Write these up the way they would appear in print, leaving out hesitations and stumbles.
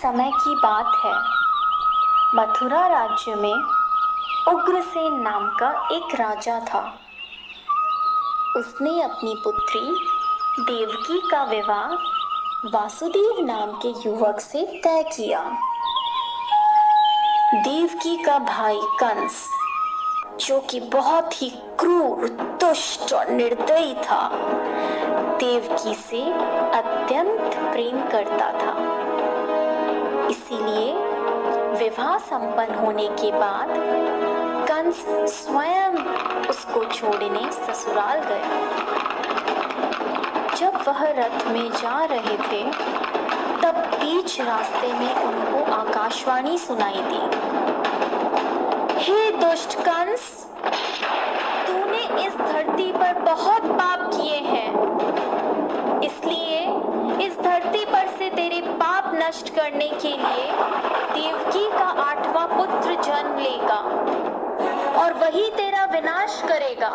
समय की बात है। मथुरा राज्य में उग्रसेन नाम का एक राजा था। उसने अपनी पुत्री देवकी का विवाह वासुदेव नाम के युवक से तय किया। देवकी का भाई कंस, जो कि बहुत ही क्रूर, दुष्ट और निर्दयी था, देवकी से अत्यंत प्रेम करता था। इसीलिए विवाह संपन्न होने के बाद कंस स्वयं उसको छोड़ने ससुराल गया। जब वह रथ में जा रहे थे, तब बीच रास्ते में उनको आकाशवाणी सुनाई दी। हे दुष्ट कंस, तूने इस धरती पर बहुत पाप किए हैं, इसलिए इस धरती पर से तेरे पाप नष्ट करने के लिए देवकी का 8वां पुत्र जन्म लेगा और वही तेरा विनाश करेगा।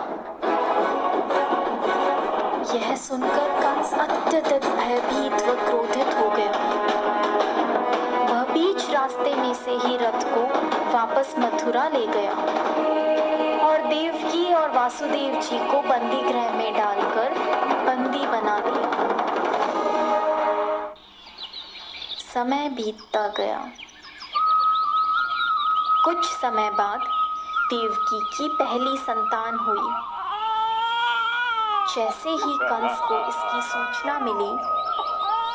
यह सुनकर कंस अत्यधिक भयभीत व क्रोधित हो गया। वह बीच रास्ते में से ही रथ को वापस मथुरा ले गया और देवकी और वासुदेव जी को बंदी गृह में डालकर बंदी बना दिया। समय बीतता गया। कुछ समय बाद देवकी की पहली संतान हुई। जैसे ही कंस को इसकी सूचना मिली,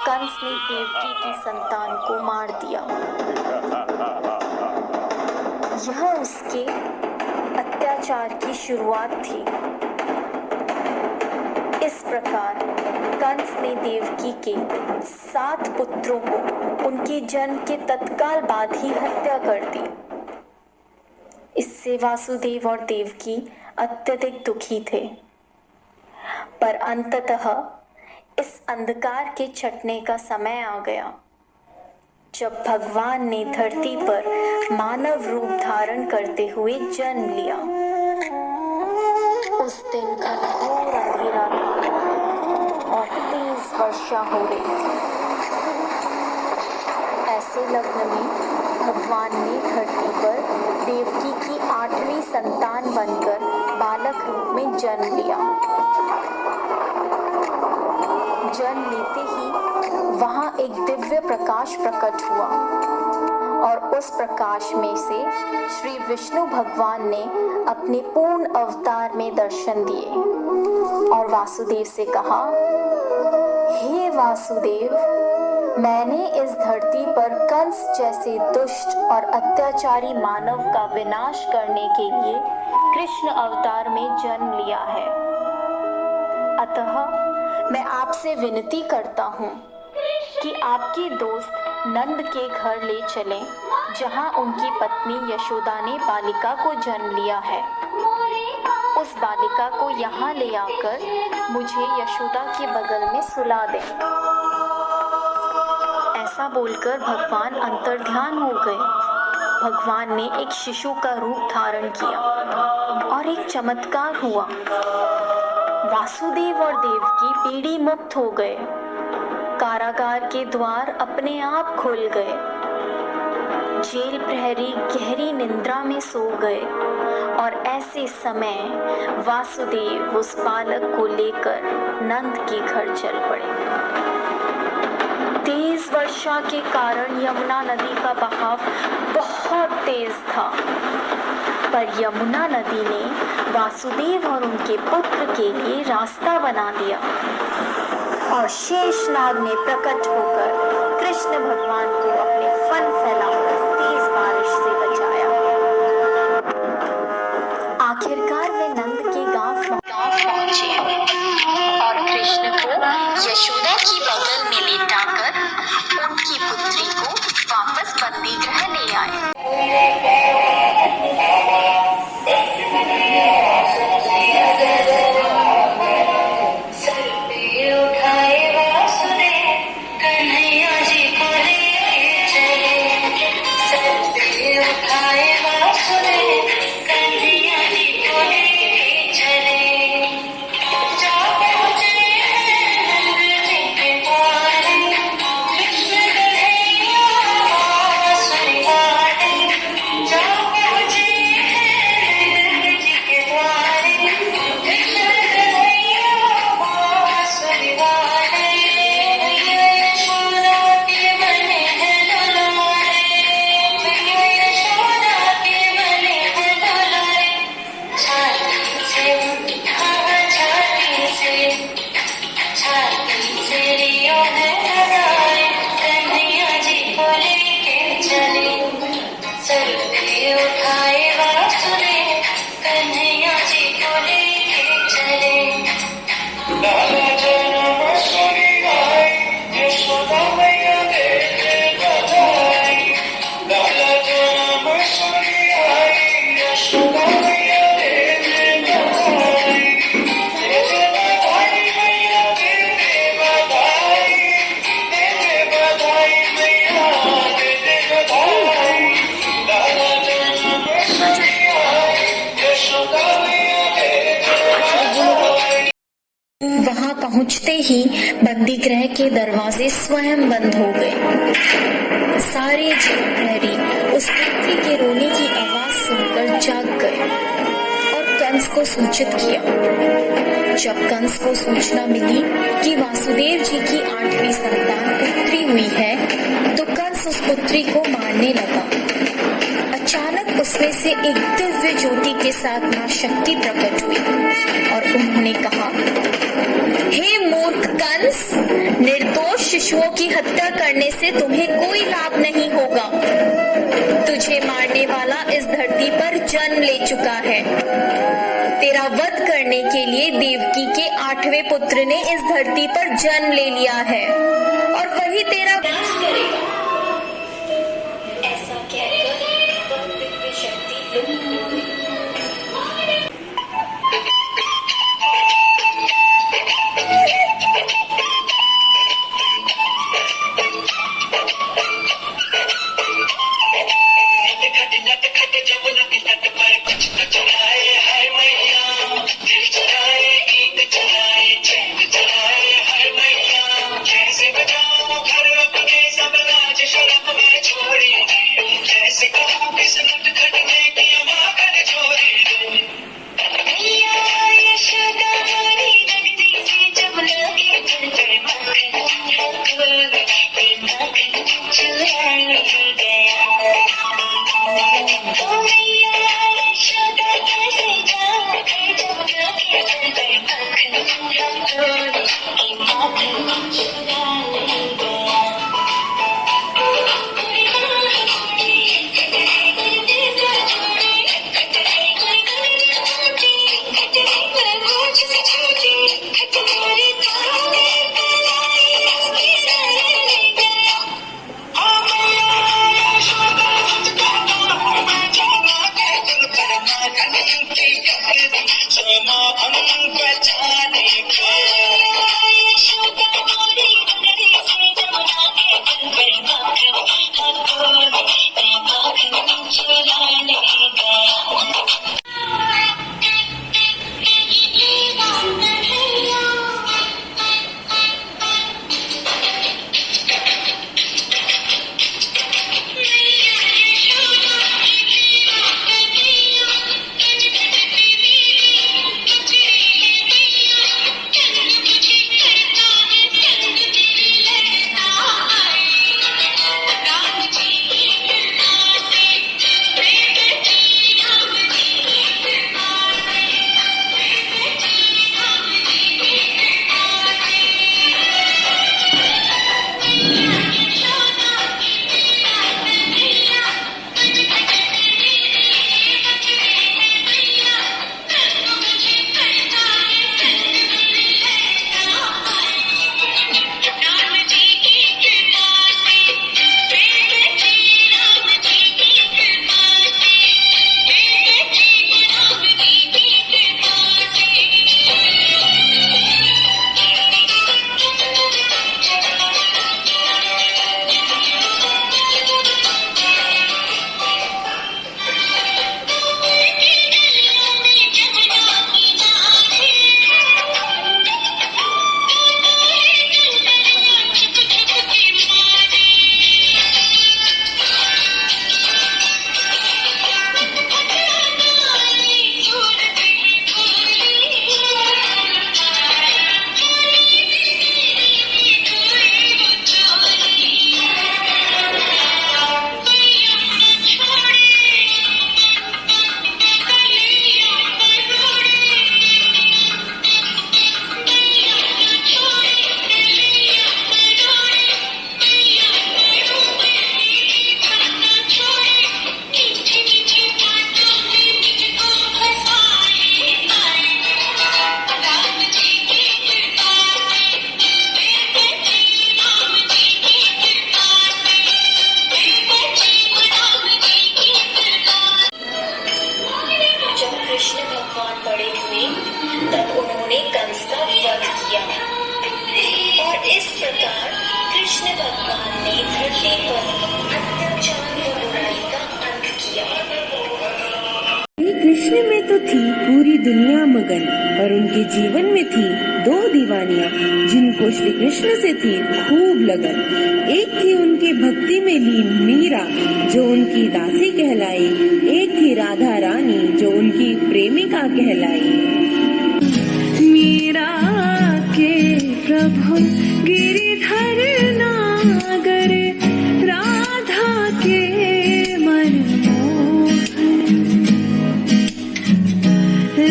कंस ने देवकी की संतान को मार दिया। यह उसके अत्याचार की शुरुआत थी। इस प्रकार कंस ने देवकी के 7 पुत्रों को उनके जन्म के तत्काल बाद ही हत्या कर दी। इससे वासुदेव और देवकी अत्यधिक दुखी थे। पर अंततः इस अंधकार के छटने का समय आ गया, जब भगवान ने धरती पर मानव रूप धारण करते हुए जन्म लिया। उस दिन घनघोर अंधेरा था और तेज वर्षा हो रही थी। ऐसे लग्न में भगवान ने धरती पर देवकी की 8वीं संतान बनकर बालक रूप में जन्म लिया। जन्म लेते ही वहां एक दिव्य प्रकाश प्रकट हुआ और उस प्रकाश में से श्री विष्णु भगवान ने अपने पूर्ण अवतार में दर्शन दिए और वासुदेव से कहा, हे वासुदेव, मैंने इस धरती पर कंस जैसे दुष्ट और अत्याचारी मानव का विनाश करने के लिए कृष्ण अवतार में जन्म लिया है। अतः मैं आपसे विनती करता हूँ कि आपके दोस्त नंद के घर ले चलें, जहाँ उनकी पत्नी यशोदा ने बालिका को जन्म लिया है। उस बालिका को यहाँ ले आकर मुझे यशोदा के बगल में सुला दें। ऐसा बोलकर भगवान अंतर्ध्यान हो गए। भगवान ने एक शिशु का रूप धारण किया और एक चमत्कार हुआ। वासुदेव और देवकी पीड़ी मुक्त हो गए। कारागार के द्वार अपने आप खुल गए। जेल प्रहरी गहरी निद्रा में सो गए और ऐसे समय वासुदेव उस बालक को लेकर नंद के घर चल पड़े। तेज वर्षा के कारण यमुना नदी का बहाव बहुत तेज था, पर यमुना नदी ने वासुदेव और उनके पुत्र के लिए रास्ता बना दिया और शेषनाग ने प्रकट होकर कृष्ण भगवान को अपने फन फैलाकर तेज बारिश से बचाया। आखिरकार वे नंद के गांव पहुंचे और कृष्ण को यशोदा की बगल में लेटाकर उनकी पुत्री को वापस बंदी गृह ले आए। सर पे उठाए वासुदेव, कन्हैया जी को ले पहुंचते ही बंदीगृह के दरवाजे स्वयं बंद हो गए। सारे जेल प्रहरी उस पुत्री के रोने की आवाज सुनकर जाग गए और कंस को सूचित किया। जब कंस को सूचना मिली कि वासुदेव जी की 8वीं संतान पुत्री हुई है, तो कंस उस पुत्री को मारने लगा। अचानक उसमें से एक दिव्य ज्योति के साथ मां शक्ति प्रकट हुई और उन्होंने कहा, हे मूर्ख कंस, निर्दोष शिशुओं की हत्या करने से तुम्हें कोई लाभ नहीं होगा। तुझे मारने वाला इस धरती पर जन्म ले चुका है। तेरा वध करने के लिए देवकी के 8वें पुत्र ने इस धरती पर जन्म ले लिया है और वही तेरा नाश करेगा। ऐसा कहकर वह दिव्य शक्ति लुप्त हो गई। कृष्ण में तो थी पूरी दुनिया मगन, पर उनके जीवन में थी दो दीवानियां जिनको श्री कृष्ण से थी खूब लगन। एक थी उनकी भक्ति में लीन मीरा जो उनकी दासी कहलाई, एक थी राधा रानी जो उनकी प्रेमिका कहलाई। मीरा के प्रभु गिरिधर नागर, राधा के मनमोहन।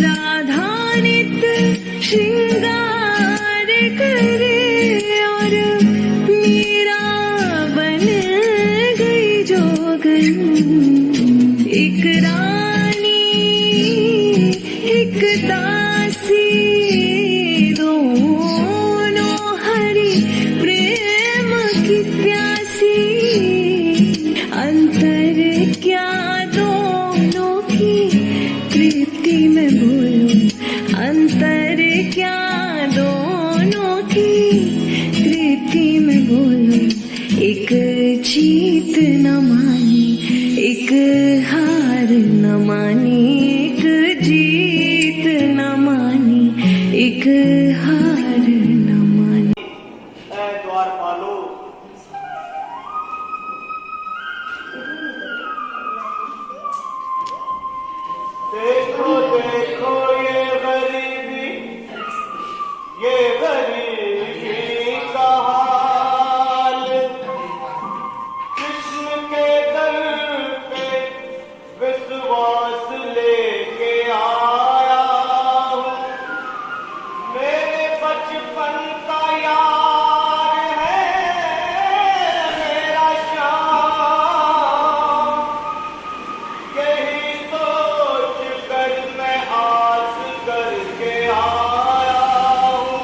राधा नित्य श्रृंगार करे और मीरा बन गई जोगन। एक रानी एक दासी दोनों हरि प्रेम की प्यासी। अंतर क्या दोनों की तृप्ति में बोलूं, अंतर क्या दोनों की तृप्ति में बोलूं। एक जीत न मानी एक हार न मानी, एक जीत न मानी एक हार न मानी। ऐ द्वारपालो, देखो देखो ये गरीबी का हाल। कृष्ण के दर पे विश्वास लेके आया हूँ। मेरे बचपन का यार है मेरा श्याम। यही सोच कर मैं आस करके आया हूँ।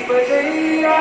बजैया